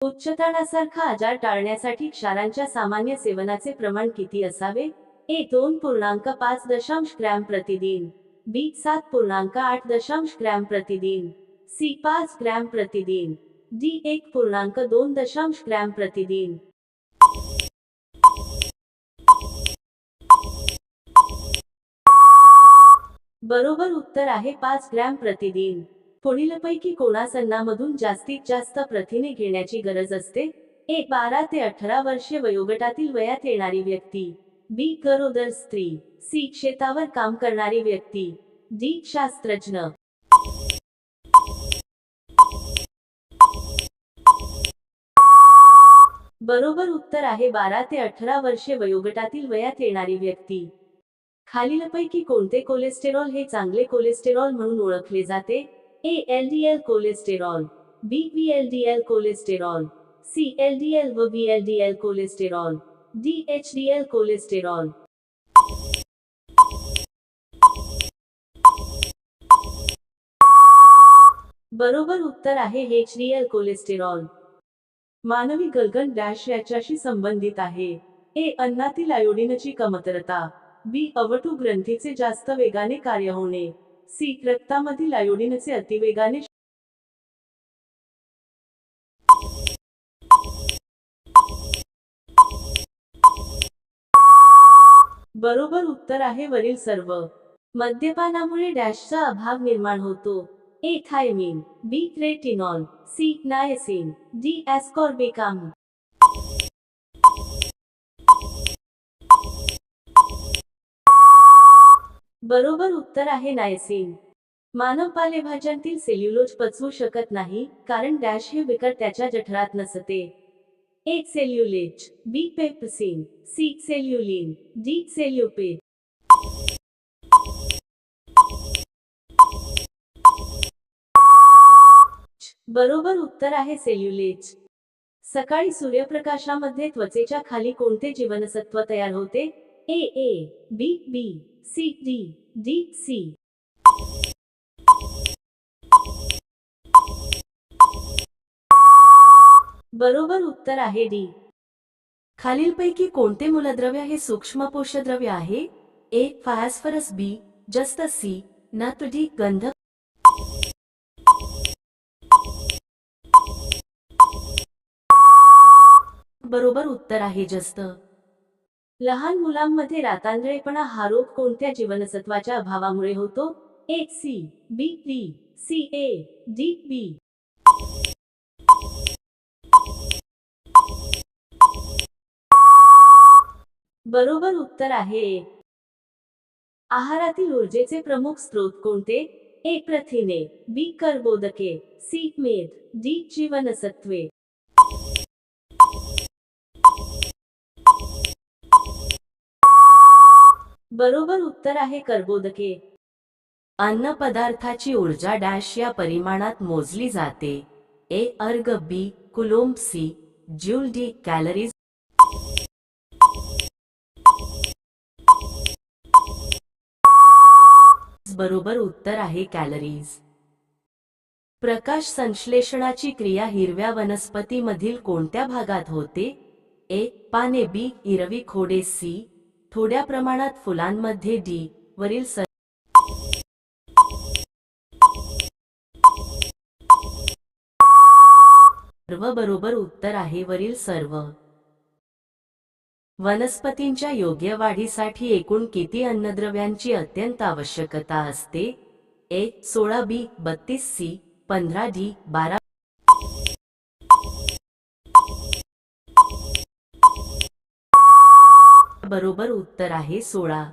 उच्च ताणासारखा आजार टाळण्यासाठी क्षारांच्या सामान्य सेवनाचे प्रमाण किती असावे? ए 2.5 ग्रॅम प्रतिदिन, बी 7.8 ग्रॅम प्रतिदिन, सी 5 ग्रॅम प्रतिदिन, डी 1.2 ग्रॅम प्रतिदिन. बरोबर उत्तर आहे 5 ग्रॅम प्रतिदिन. पुढीलपैकी कोणास अन्नामधून जास्तीत जास्त प्रथिने घेण्याची गरज असते? ए 12 ते 18 वर्षे वयोगटातील वयात येणारी व्यक्ती, बी गरोदर स्त्री, सी शेतावर काम करणारी व्यक्ती, डी शास्त्रज्ञ. बरोबर उत्तर आहे 12 ते 18 वर्षे वयोगटातील वयात येणारी व्यक्ती. खालीलपैकी कोणते कोलेस्टेरॉल हे चांगले कोलेस्टेरॉल म्हणून ओळखले जाते? ए एलडीएल कोलेस्टेरॉल, बी व्हीएलडीएल कोलेस्टेरॉल, सी एलडीएल व व्हीएलडीएल कोलेस्टेरॉल, डी एचडीएल कोलेस्टेरॉल. बरोबर उत्तर आहे एचडीएल कोलेस्टेरॉल. मानवी गलगन डॅश याच्याशी संबंधित आहे. ए अन्नातील आयोडीनची कमतरता, बी अवटु ग्रंथीचे जास्त वेगाने कार्य होणे, सी रक्तामधील आयोडीनचे अतिवेगाने. बरोबर उत्तर आहे वरील सर्व. मद्यपानामुळे डॅशचा अभाव निर्माण होतो. A thiamine, B retinol, C niacin, D ॲस्कॉर्बिकाम. बरोबर उत्तर आहे नायसिन. मानव पालेभाज्यांतील सेल्युलोज पचवू शकत नाही, कारण डॅश हे विकर त्याच्या जठरात नसते. ए सेल्युलेज, बी पेप्सिन, सी सेल्युलिन, डी सेल्युपेट. बरोबर उत्तर आहे सेल्युलेज. सकाळी सूर्यप्रकाशामध्ये त्वचेच्या खाली कोणते जीवनसत्व तयार होते? ए ए, बी B, C D, D C. बरोबर उत्तर आहे डी. खालीलपैकी कोणते मूलद्रव्य हे सूक्ष्म पोषद्रव्य आहे? ए फॉस्फरस, बी जस्त, सी नत्र, डी गंधक. बरोबर उत्तर आहे जस्त. लहान मुलांमध्ये रातांधळेपणा हा रोग कोणत्या जीवनसत्वाच्या अभावामुळे होतो? ए C, B D, C A, D बी. बरोबर उत्तर आहे ए. आहारातील ऊर्जेचे प्रमुख स्रोत कोणते? ए प्रथिने, बी कर्बोदके, सी मेद, डी जीवनसत्वे. बरोबर उत्तर आहे कर्बोदके. अन्न पदार्थाची ऊर्जा डॅश या परिमाणात मोजली जाते. A erg, B coulomb, C joule, D calories. बरोबर उत्तर आहे कॅलरीज. प्रकाश संश्लेषणाची क्रिया हिरव्या वनस्पतीमधील कोणत्या भागात होते? ए पाने, बी इरवी खोडे, सी थोड्या प्रमाणात फुलांमध्ये, डी वरील सर्व. बरोबर उत्तर आहे वरील सर्व. वनस्पतींच्या योग्य वाढीसाठी एकूण किती अन्नद्रव्यांची अत्यंत आवश्यकता असते? ए 16, बी 32, सी 15, डी 12. बरोबर उत्तर आहे 16.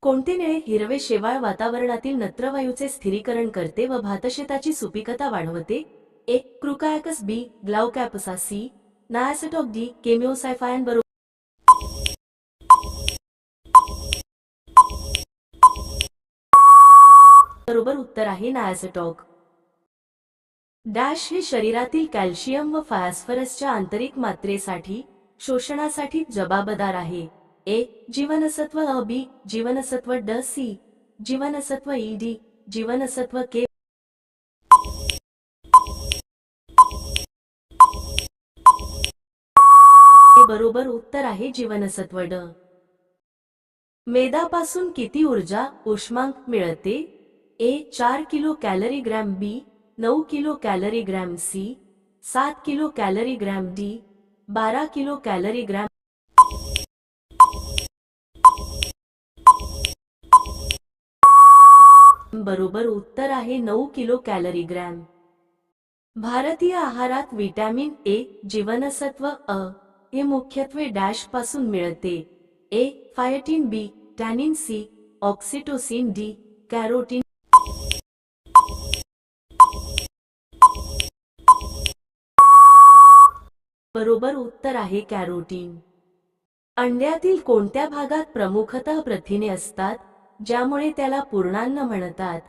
कोणते निळे हिरवे शेवाळ वातावरणातील नत्रवायूचे स्थिरीकरण करते व भातशेताची सुपीकता वाढवते? ए क्रुकायकस, बी ग्लाउकॅपसा, सी नायसेटॉक, डी केमिओसायफायन. बरोबर उत्तर आहे नायसेटॉक. डॅश हे शरीरातील कॅल्शियम व फॉस्फरसच्या आंतरिक मात्रेसाठी शोषणासाठी जबाबदार आहे. ए जीवनसत्व अ, बी जीवनसत्व ड, सी जीवनसत्व ई, डी जीवनसत्व के. बरोबर उत्तर आहे जीवनसत्व ड. मेदापासून किती ऊर्जा उष्मांक मिळते? A 4 kilo calorie gram, B 9 kilo calorie gram, C 7 kilo calorie gram, D 12 kilo calorie gram. बरोबर उत्तर आहे 9 किलो कॅलरी ग्रॅम. भारतीय आहारात विटॅमिन ए जीवनसत्व अ हे मुख्यत्वे डॅश पासून मिळते? A phytin, B tannin, C oxytocin, D carotene. बरोबर उत्तर आहे कॅरोटीन. अंड्यातील कोणत्या भागात प्रमुखतः प्रथिने असतात ज्यामुळे त्याला पूर्णान्न म्हणतात?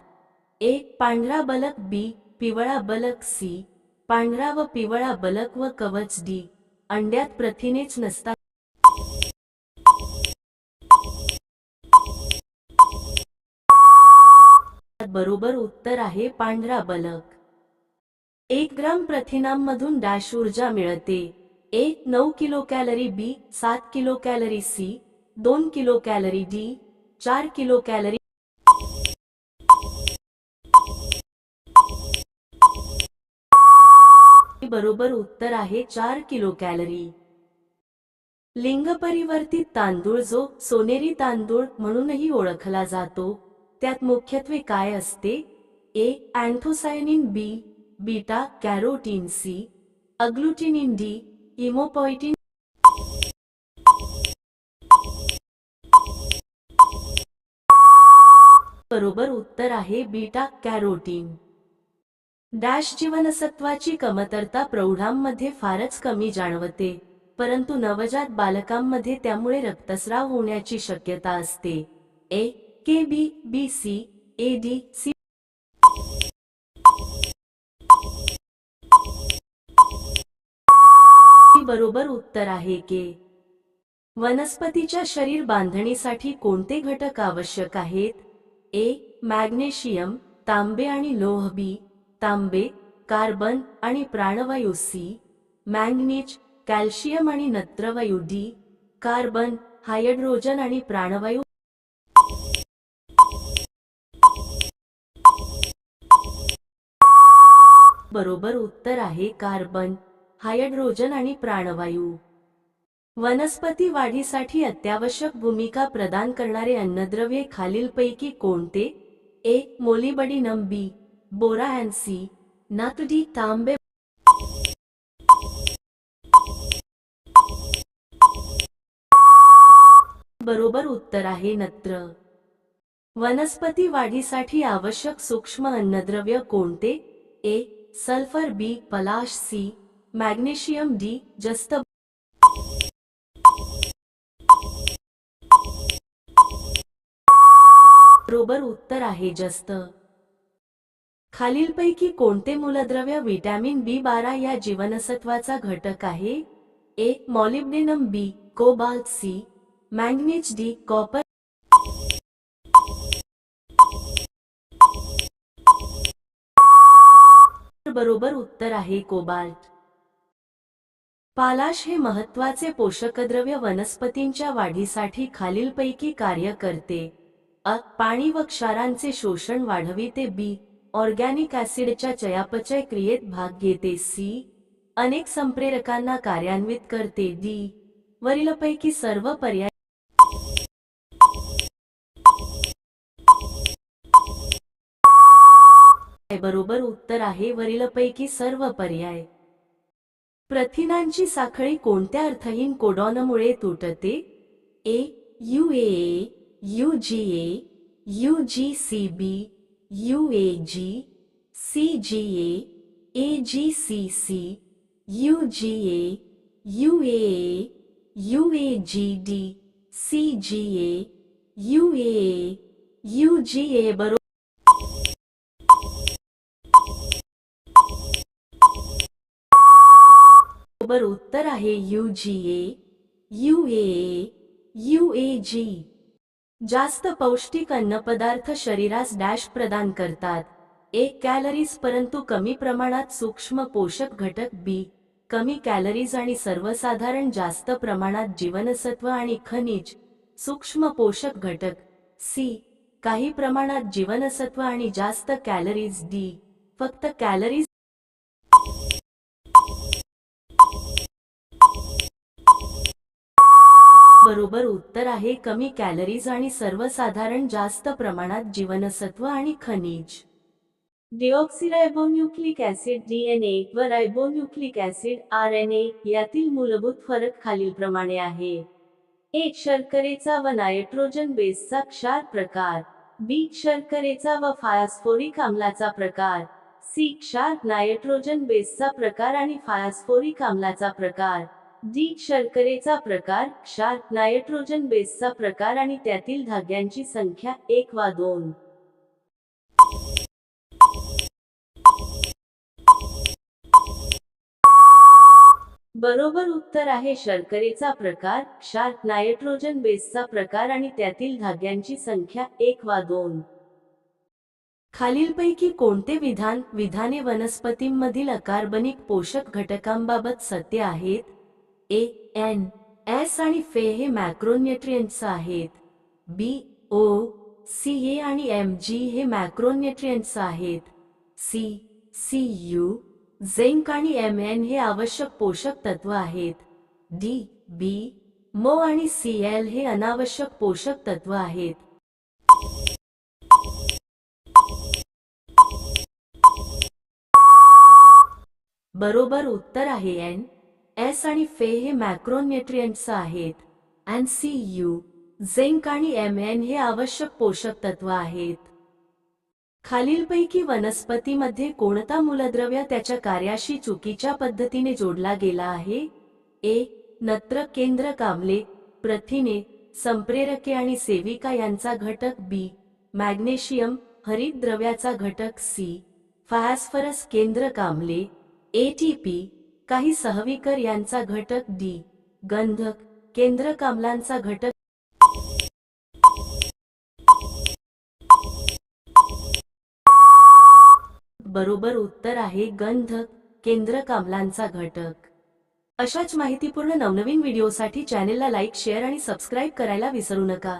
ए पांढरा बलक, बी पिवळा बलक, सी पांढरा व पिवळा बलक व कवच, डी अंड्यात प्रथिनेच नसतात. बरोबर उत्तर आहे पांढरा बलक. 1 ग्राम प्रथिनांमधून डॅश ऊर्जा मिळते? A 9 kilo calorie, B 7 kilo calorie, C 2 kilo calorie, D 4 kilo calorie. बरोबर उत्तर आहे 4 किलो कॅलरी. लिंगपरिवर्तित तांदूळ जो सोनेरी तांदूळ म्हणूनही ओळखला जातो त्यात मुख्यत्वे काय असते? ए अँथोसायनिन, बी बीटा कॅरोटीन, सी अग्लुटिनिन, डी इमोपोएटिन. बरोबर उत्तर आहे बीटा कॅरोटीन. डॅश जीवनसत्वाची कमतरता प्रौढांमध्ये फारच कमी जाणवते परंतु नवजात बालकांमध्ये त्यामुळे रक्तस्राव होण्याची शक्यता असते? A K B B C A D C. बरोबर उत्तर आहे के. वनस्पतीच्या शरीर बांधणीसाठी कोणते घटक आवश्यक आहेत? ए मॅग्नेशियम तांबे आणि लोह, बी तांबे कार्बन आणि प्राणवायू, सी मॅंगनीज कॅल्शियम आणि नत्रवायू, डी कार्बन हायड्रोजन आणि प्राणवायू. बरोबर उत्तर आहे कार्बन हायड्रोजन आणि प्राणवायू. वनस्पती वाढीसाठी अत्यावश्यक भूमिका प्रदान करणारे अन्नद्रव्ये खालीलपैकी कोणते? ए मोलिबडिनम, बी बोरान, सी नत्र, डी तांबे. बरोबर उत्तर आहे नत्र. वनस्पती वाढीसाठी आवश्यक सूक्ष्म अन्नद्रव्य कोणते? ए सल्फर, बी पलाश, सी मॅग्नेशियम, डी जस्त. बरोबर उत्तर आहे जस्त. खालीलपैकी कोणते मूलद्रव्य विटॅमिन बी12 या जीवनसत्वाचा घटक आहे? A molybdenum, B cobalt, C manganese, D copper. बरोबर उत्तर आहे कोबाल्ट. पालाश हे महत्त्वाचे पोषकद्रव्य वनस्पतींच्या वाढीसाठी खालीलपैकी कार्य करते? अ पाणी व क्षारांचे शोषण वाढविते, बी ऑर्गॅनिक ऍसिडच्या चयापचय क्रियेत भाग घेते, सी अनेक संप्रेरकांना कार्यान्वित करते, डी वरीलपैकी सर्व पर्याय. बरोबर उत्तर आहे वरीलपैकी सर्व पर्याय. प्रथिनांची साखळी कोणत्या अर्थहीन कोडॉनमुळे तुटते? ए UAA UGA UGCB UAG CGA AGCC UGA UAA UAGD CGA UAA UGA. बरोबर उत्तर आहे UGA UAA UAG. जास्त पौष्टिक अन्नपदार्थ शरीरास डॅश प्रदान करतात? ए कॅलरीज परंतु कमी प्रमाणात सूक्ष्म पोषक घटक, बी कमी कॅलरीज आणि सर्वसाधारण जास्त प्रमाणात जीवनसत्व आणि खनिज, सूक्ष्म पोषक घटक. सी. काही प्रमाणात जीवनसत्व आणि जास्त कॅलरीज. डी. फक्त कॅलरीज. बरोबर उत्तर आहे कमी कॅलरीज आणि सर्वसाधारण जास्त प्रमाणात जीवनसत्व आणि खनिज. डिऑक्सिरायबोन्यूक्लिक ऍसिड DNA व रायबोन्यूक्लिक ऍसिड RNA यातील मूलभूत फरक खालीलप्रमाणे आहे. ए. शर्करेचा व नायट्रोजन बेसचा क्षार प्रकार. बी. शर्करेचा व फास्फोरिक आम्लाचा प्रकार. सी. क्षार, नायट्रोजन बेसचा प्रकार आणि फास्फोरिक आम्लाचा प्रकार. डी. शर्करेचा प्रकार, क्षार, नायट्रोजन बेसचा प्रकार आणि त्यातील धाग्यांची संख्या 1 वा 2. बरोबर उत्तर आहे शर्करेचा प्रकार, क्षार, नायट्रोजन बेसचा प्रकार आणि त्यातील धाग्यांची संख्या 1 वा 2. खालीलपैकी कोणते विधाने वनस्पतींमधील अकार्बनिक पोषक घटकांबाबत सत्य आहेत? ए. एन, एस आणि फे हे मॅक्रोन्यूट्रिएंट्स आहेत. बी. ओ, सी ए आणि एम जी हे मॅक्रोन्यूट्रिएंट्स आहेत. सी. सी यू, झिंक आणि एम एन हे आवश्यक पोषक तत्व आहेत. डी. बी, मो आणि सी एल हे अनावश्यक पोषक तत्व आहेत. बरोबर उत्तर आहे एन, एस आणि फे हे मॅक्रोन्यूट्रिएंट्स आहेत. आणि सी यू, झिंक आणि एम एन हे आवश्यक पोषक तत्व आहेत. खालीलपैकी वनस्पतीमध्ये कोणता मूलद्रव्य त्याच्या कार्याशी चुकीच्या पद्धतीने जोडला गेला आहे? ए. नत्र केंद्रक आम्ले, प्रथिने, संप्रेरके आणि सेविका यांचा घटक. बी. मॅग्नेशियम, हरितद्रव्याचा घटक. सी. फॉस्फरस केंद्रक आम्ले, एटीपी, काही सहविकर यांचा घटक. डी. गंधक, केंद्रक आम्लांचा घटक. बरोबर उत्तर आहे गंधक, केंद्रक आम्लांचा घटक. अशाच माहितीपूर्ण नवनवीन व्हिडिओसाठी चॅनेलला लाईक, शेअर आणि सबस्क्राईब करायला विसरू नका.